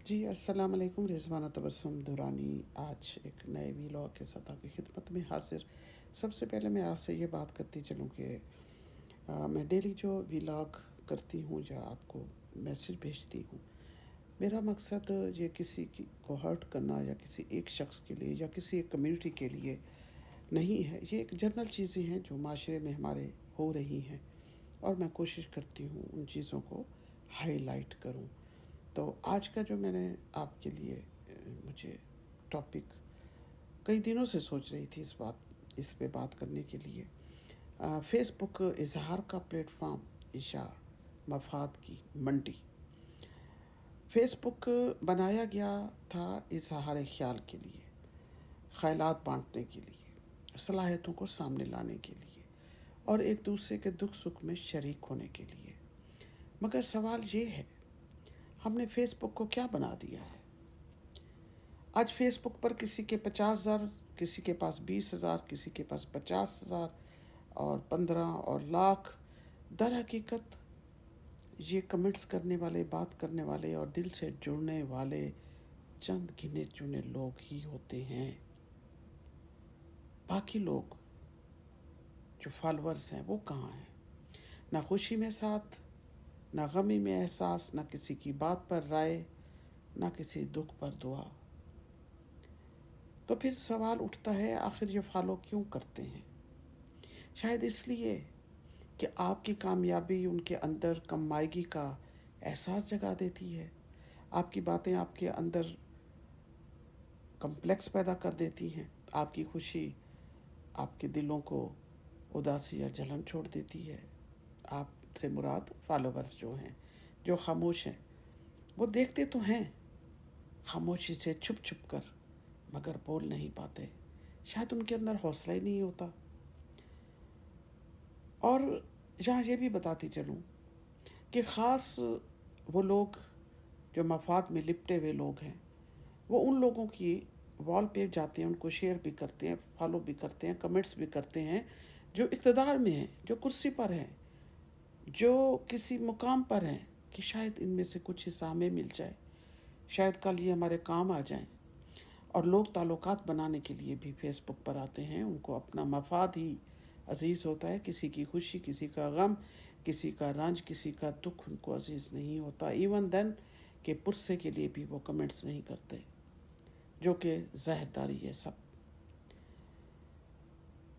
جی السلام علیکم، رضوانہ تبسم دورانی آج ایک نئے ویلاگ کے ساتھ آپ کی خدمت میں حاضر۔ سب سے پہلے میں آپ سے یہ بات کرتی چلوں کہ میں ڈیلی جو ویلاگ کرتی ہوں یا آپ کو میسج بھیجتی ہوں، میرا مقصد یہ کسی کو ہرٹ کرنا یا کسی ایک شخص کے لیے یا کسی ایک کمیونٹی کے لیے نہیں ہے۔ یہ ایک جنرل چیزیں ہیں جو معاشرے میں ہمارے ہو رہی ہیں، اور میں کوشش کرتی ہوں ان چیزوں کو ہائی لائٹ کروں۔ تو آج کا جو میں نے آپ کے لیے مجھے ٹاپک کئی دنوں سے سوچ رہی تھی اس پہ بات کرنے کے لیے، فیس بک اظہار کا پلیٹ فارم یا مفاد کی منڈی۔ فیس بک بنایا گیا تھا اظہار خیال کے لیے، خیالات بانٹنے کے لیے، صلاحیتوں کو سامنے لانے کے لیے، اور ایک دوسرے کے دکھ سکھ میں شریک ہونے کے لیے۔ مگر سوال یہ ہے، ہم نے فیس بک کو کیا بنا دیا ہے؟ آج فیس بک پر کسی کے 50,000، کسی کے پاس 20,000، کسی کے پاس 50,000 اور 15 اور لاکھ۔ در حقیقت یہ کمنٹس کرنے والے، بات کرنے والے اور دل سے جڑنے والے چند گنے چنے لوگ ہی ہوتے ہیں۔ باقی لوگ جو فالورز ہیں وہ کہاں ہیں؟ نہ خوشی میں ساتھ، نہ غمی میں احساس، نہ کسی کی بات پر رائے، نہ کسی دکھ پر دعا۔ تو پھر سوال اٹھتا ہے، آخر یہ فالو کیوں کرتے ہیں؟ شاید اس لیے کہ آپ کی کامیابی ان کے اندر کم مائگی کا احساس جگا دیتی ہے، آپ کی باتیں آپ کے اندر کمپلیکس پیدا کر دیتی ہیں، آپ کی خوشی آپ کے دلوں کو اداسی یا جلن چھوڑ دیتی ہے۔ آپ سے مراد فالوورز جو ہیں، جو خاموش ہیں، وہ دیکھتے تو ہیں خاموشی سے چھپ چھپ کر، مگر بول نہیں پاتے۔ شاید ان کے اندر حوصلہ ہی نہیں ہوتا۔ اور یہاں یہ بھی بتاتی چلوں کہ خاص وہ لوگ جو مفاد میں لپٹے ہوئے لوگ ہیں، وہ ان لوگوں کی وال پہ جاتے ہیں، ان کو شیئر بھی کرتے ہیں، فالو بھی کرتے ہیں، کمنٹس بھی کرتے ہیں، جو اقتدار میں ہیں، جو کرسی پر ہیں، جو کسی مقام پر ہیں، کہ شاید ان میں سے کچھ حصہ ہمیں مل جائے، شاید کل یہ ہمارے کام آ جائیں۔ اور لوگ تعلقات بنانے کے لیے بھی فیس بک پر آتے ہیں، ان کو اپنا مفاد ہی عزیز ہوتا ہے، کسی کی خوشی، کسی کا غم، کسی کا رنج، کسی کا دکھ ان کو عزیز نہیں ہوتا، ایون دین کہ پرسے کے لیے بھی وہ کمنٹس نہیں کرتے، جو کہ زہرداری ہے سب۔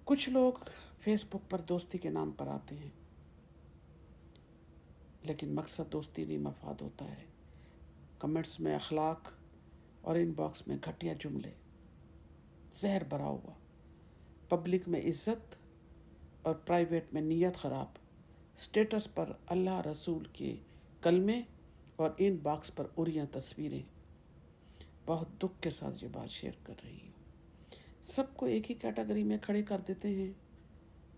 کچھ لوگ فیس بک پر دوستی کے نام پر آتے ہیں، لیکن مقصد دوستی نہیں، مفاد ہوتا ہے۔ کمنٹس میں اخلاق اور ان باکس میں گھٹیا جملے، زہر بھرا ہوا، پبلک میں عزت اور پرائیویٹ میں نیت خراب، سٹیٹس پر اللہ رسول کے کلمے اور ان باکس پر اریاں تصویریں۔ بہت دکھ کے ساتھ یہ بات شیئر کر رہی ہوں۔ سب کو ایک ہی کیٹیگری میں کھڑے کر دیتے ہیں۔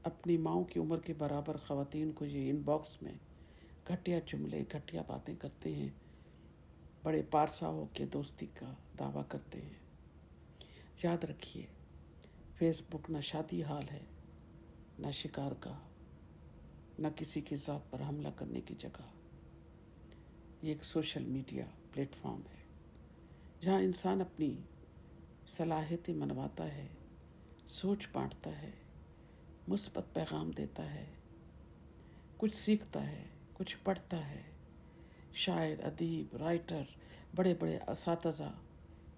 اپنی ماؤں کی عمر کے برابر خواتین کو یہ ان باکس میں گھٹیا جملے، گھٹیا باتیں کرتے ہیں، بڑے پارسا ہو کے دوستی کا دعویٰ کرتے ہیں۔ یاد رکھیے، فیس بک نہ شادی حال ہے، نہ شکار گاہ، نہ کسی کی ذات پر حملہ کرنے کی جگہ۔ یہ ایک سوشل میڈیا پلیٹ فارم ہے جہاں انسان اپنی صلاحیتیں منواتا ہے، سوچ بانٹتا ہے، مثبت پیغام دیتا ہے، کچھ سیکھتا ہے، کچھ پڑھتا ہے۔ شاعر، ادیب، رائٹر، بڑے بڑے اساتذہ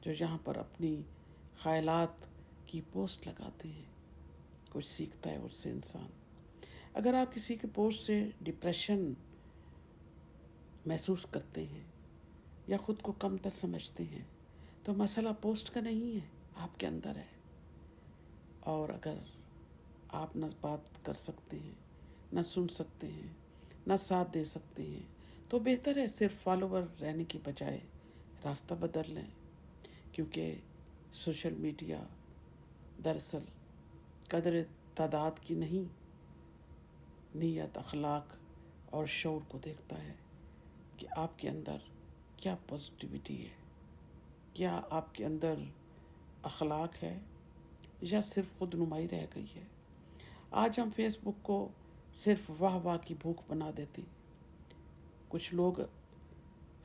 جو یہاں پر اپنی خیالات کی پوسٹ لگاتے ہیں، کچھ سیکھتا ہے اس سے انسان۔ اگر آپ کسی کے پوسٹ سے ڈپریشن محسوس کرتے ہیں یا خود کو کم تر سمجھتے ہیں، تو مسئلہ پوسٹ کا نہیں ہے، آپ کے اندر ہے۔ اور اگر آپ نہ بات کر سکتے ہیں، نہ سن سکتے ہیں، نہ ساتھ دے سکتے ہیں، تو بہتر ہے صرف فالوور رہنے کی بجائے راستہ بدل لیں، کیونکہ سوشل میڈیا دراصل قدر تعداد کی نہیں، نیت، اخلاق اور شعور کو دیکھتا ہے کہ آپ کے اندر کیا پازیٹیوٹی ہے، کیا آپ کے اندر اخلاق ہے یا صرف خود نمائی رہ گئی ہے۔ آج ہم فیس بک کو صرف واہ واہ کی بھوک بنا دیتے ہیں۔ کچھ لوگ